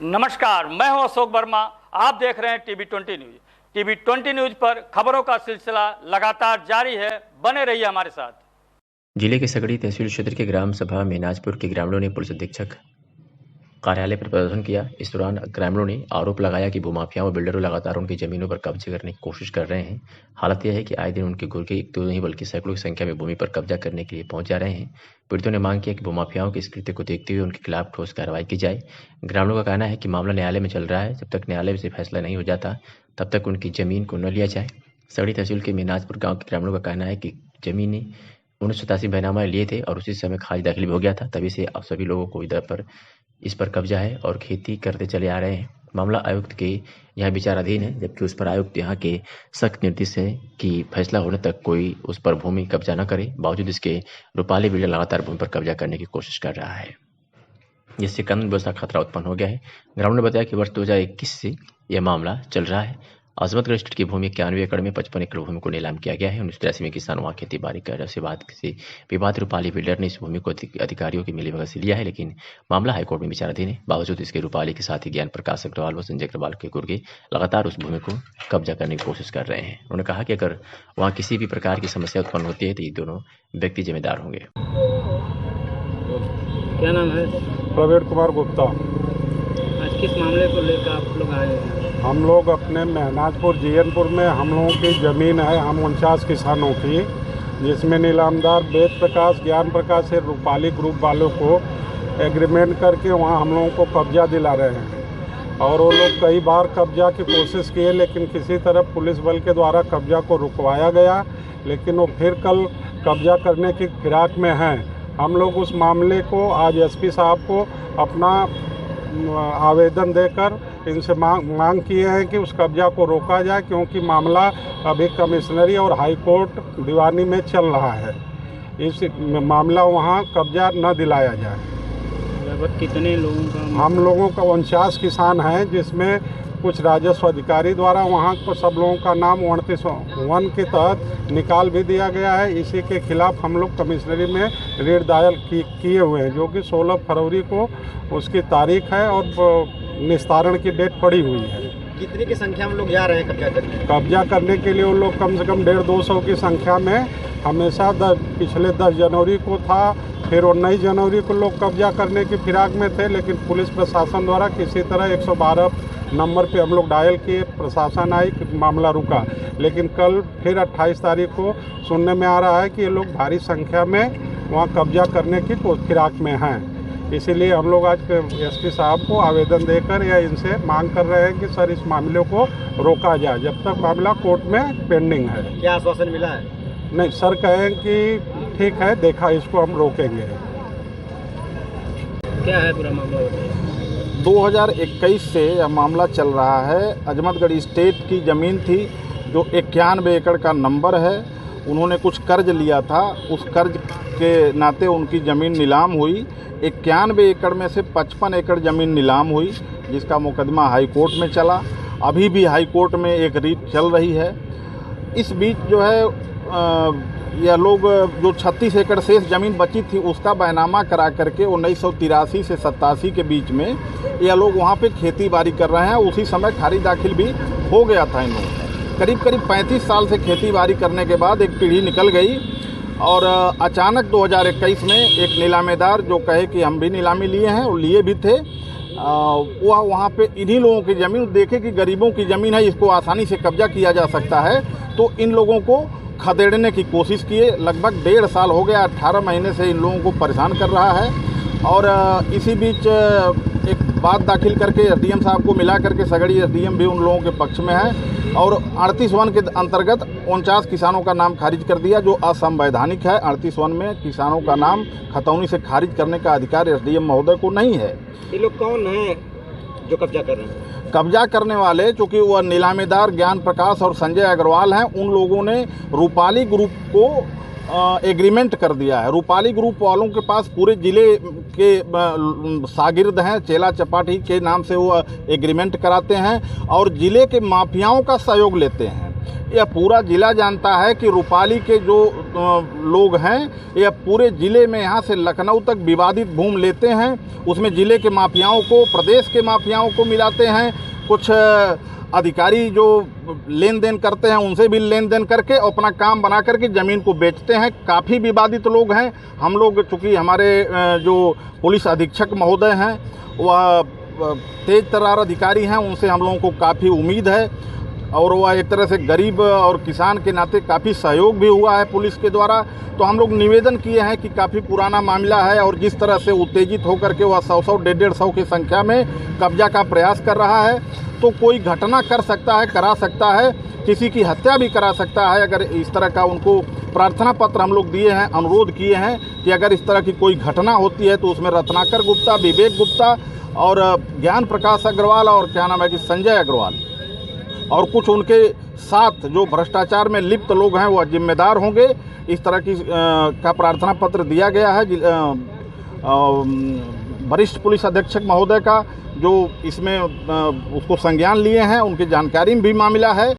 नमस्कार, मैं हूं अशोक वर्मा। आप देख रहे हैं टीवी20 न्यूज। टीवी20 न्यूज पर खबरों का सिलसिला लगातार जारी है। बने रहिए हमारे साथ। जिले के सगड़ी तहसील क्षेत्र के ग्राम सभा मेनाजपुर के ग्रामीणों ने पुलिस अधीक्षक कार्यालय पर प्रदर्शन किया। इस दौरान ग्रामीणों ने आरोप लगाया कि भूमाफियाओं व बिल्डरों लगातार उनकी जमीनों पर कब्जे करने की कोशिश कर रहे हैं। हालत यह है कि आए दिन उनके गुर्गे एक दो नहीं बल्कि सैकड़ों की संख्या में भूमि पर कब्जा करने के लिए पहुंच जा रहे हैं। पीड़ितों ने मांग किया कि भूमाफियाओं के इस कृत्य को देखते हुए उनके खिलाफ ठोस कार्रवाई की जाए। ग्रामीणों का कहना है कि मामला न्यायालय में चल रहा है, जब तक न्यायालय से फैसला नहीं हो जाता तब तक उनकी जमीन को न लिया जाए। सगड़ी तहसील के मेनाजपुर गाँव के ग्रामीणों का कहना है कि जमीनें 1987 बैनामा लिए थे और उसी समय खारिज दाखिल भी हो गया था, तभी से अब सभी लोगों को इस पर कब्जा है और खेती करते चले आ रहे हैं। मामला आयुक्त के यहाँ विचाराधीन है, जबकि उस पर आयुक्त यहाँ के सख्त निर्देश है कि फैसला होने तक कोई उस पर भूमि कब्जा न करे। बावजूद इसके रूपाली बिल्डर लगातार भूमि पर कब्जा करने की कोशिश कर रहा है, जिससे कानून व्यवस्था खतरा उत्पन्न हो गया है। ग्रामीणों ने बताया कि वर्ष 2021 से यह मामला चल रहा है। अजमतगढ़ स्टेट की भूमि 91 एकड़ में 55 एकड़ भूमि को नीलाम किया गया है। 1983 में किसान वहाँ खेती बाड़ी कर रहे से विवाद रूपाली बिल्डर ने इस भूमि को अधिकारियों की मिलीभगत से लिया है, लेकिन मामला हाईकोर्ट में विचाराधीन है। बावजूद इसके रूपाली के साथ ही ज्ञान प्रकाश अग्रवाल व संजय अग्रवाल के गुर्गे लगातार उस भूमि को कब्जा करने की कोशिश कर रहे हैं। उन्होंने कहा कि अगर वहाँ किसी भी प्रकार की समस्या उत्पन्न होती है तो ये दोनों व्यक्ति जिम्मेदार होंगे। क्या नाम है? प्रवीण कुमार गुप्ता। आज किस मामले को लेकर आप लोग आए हैं? हम लोग अपने मेहनाजपुर जीएनपुर में हम लोगों की ज़मीन है, हम 49 किसानों की, जिसमें नीलामदार वेद प्रकाश ज्ञान प्रकाश से रूपाली ग्रुप वालों को एग्रीमेंट करके वहाँ हम लोगों को कब्जा दिला रहे हैं। और वो लोग कई बार कब्जा की कोशिश किए, लेकिन किसी तरह पुलिस बल के द्वारा कब्जा को रुकवाया गया, लेकिन वो फिर कल कब्जा करने की फिराक में हैं। हम लोग उस मामले को आज एसपी साहब को अपना आवेदन देकर इनसे मांग किए हैं कि उस कब्जा को रोका जाए, क्योंकि मामला अभी कमिश्नरी और हाई कोर्ट दीवानी में चल रहा है। इस मामला वहाँ कब्जा न दिलाया जाए। लगभग कितने लोगों का? हम लोगों का 49 किसान हैं, जिसमें कुछ राजस्व अधिकारी द्वारा वहाँ को सब लोगों का नाम 29(1) के तहत निकाल भी दिया गया है। इसी के खिलाफ हम लोग कमिश्नरी में रेड दायर किए हुए हैं, जो कि 16 फरवरी को उसकी तारीख है और निस्तारण की डेट पड़ी हुई है। कितने की संख्या में लोग जा रहे हैं कब्जा करने के लिए? वो लोग कम से कम 150-200 की संख्या में हमेशा पिछले 10 जनवरी को था, फिर 19 जनवरी को लोग कब्जा करने की फिराक में थे, लेकिन पुलिस प्रशासन द्वारा किसी तरह 112 नंबर पे हम लोग डायल किए, प्रशासन आई, मामला रुका। लेकिन कल फिर 28 तारीख को सुनने में आ रहा है कि ये लोग भारी संख्या में वहाँ कब्जा करने की फिराक में हैं। इसीलिए हम लोग आज एसपी साहब को आवेदन देकर या इनसे मांग कर रहे हैं कि सर इस मामले को रोका जाए जब तक मामला कोर्ट में पेंडिंग है। क्या आश्वासन मिला है? नहीं, सर कहें कि ठीक है, देखा, इसको हम रोकेंगे। क्या है पूरा मामला? 2021 से यह मामला चल रहा है। अजमतगढ़ स्टेट की ज़मीन थी जो 91 एकड़ का नंबर है। उन्होंने कुछ कर्ज लिया था, उस कर्ज के नाते उनकी ज़मीन नीलाम हुई। 91 एकड़ में से 55 एकड़ ज़मीन नीलाम हुई, जिसका मुकदमा हाई कोर्ट में चला। अभी भी हाई कोर्ट में एक रीट चल रही है। इस बीच जो है यह लोग जो 36 एकड़ शेष ज़मीन बची थी उसका बैनामा करा करके 1983 से 87 के बीच में यह लोग वहाँ पे खेती बाड़ी कर रहे हैं। उसी समय खारिज दाखिल भी हो गया था इन लोगों का। करीब 35 साल से खेती बाड़ी करने के बाद एक पीढ़ी निकल गई और अचानक 2021 में एक नीलामेदार जो कहे कि हम भी नीलामी लिए हैं और लिए भी थे, वह वहाँ पे इन्हीं लोगों की ज़मीन देखे कि गरीबों की ज़मीन है, इसको आसानी से कब्जा किया जा सकता है, तो इन लोगों को खदेड़ने की कोशिश किए। लगभग 1.5 साल हो गया, 18 महीने से इन लोगों को परेशान कर रहा है। और इसी बीच एक बात दाखिल करके एसडीएम साहब को मिला करके सगड़ी एसडीएम भी उन लोगों के पक्ष में है और 38(1) के अंतर्गत 49 किसानों का नाम खारिज कर दिया, जो असंवैधानिक है। 38(1) में किसानों का नाम खतौनी से खारिज करने का अधिकार एसडीएम महोदय को नहीं है। ये लोग कौन हैं जो कब्जा कर रहे हैं? कब्जा करने वाले, चूँकि वह नीलामेदार ज्ञान प्रकाश और संजय अग्रवाल हैं, उन लोगों ने रूपाली ग्रुप को एग्रीमेंट कर दिया है। रूपाली ग्रुप वालों के पास पूरे ज़िले के शागिर्द हैं, चेला चपाटी के नाम से वो एग्रीमेंट कराते हैं और ज़िले के माफियाओं का सहयोग लेते हैं। यह पूरा ज़िला जानता है कि रूपाली के जो लोग हैं यह पूरे ज़िले में यहाँ से लखनऊ तक विवादित भूमि लेते हैं, उसमें ज़िले के माफियाओं को, प्रदेश के माफियाओं को मिलाते हैं, कुछ अधिकारी जो लेन देन करते हैं उनसे भी लेन देन करके अपना काम बना करके ज़मीन को बेचते हैं। काफ़ी विवादित लोग हैं। हम लोग, चूँकि हमारे जो पुलिस अधीक्षक महोदय हैं वह तेज तर्रार अधिकारी हैं, उनसे हम लोगों को काफ़ी उम्मीद है और वह एक तरह से गरीब और किसान के नाते काफ़ी सहयोग भी हुआ है पुलिस के द्वारा। तो हम लोग निवेदन किए हैं कि काफ़ी पुराना मामला है और जिस तरह से उत्तेजित होकर के वह 100-100, 150-150 की संख्या में कब्जा का प्रयास कर रहा है, तो कोई घटना कर सकता है, करा सकता है, किसी की हत्या भी करा सकता है। अगर इस तरह का उनको प्रार्थना पत्र हम लोग दिए हैं, अनुरोध किए हैं कि अगर इस तरह की कोई घटना होती है तो उसमें रत्नाकर गुप्ता, विवेक गुप्ता और ज्ञान प्रकाश अग्रवाल और क्या नाम है कि संजय अग्रवाल और कुछ उनके साथ जो भ्रष्टाचार में लिप्त लोग हैं वह जिम्मेदार होंगे। इस तरह की का प्रार्थना पत्र दिया गया है वरिष्ठ पुलिस अधीक्षक महोदय का, जो इसमें उसको संज्ञान लिए हैं, उनकी जानकारी में भी मामला है।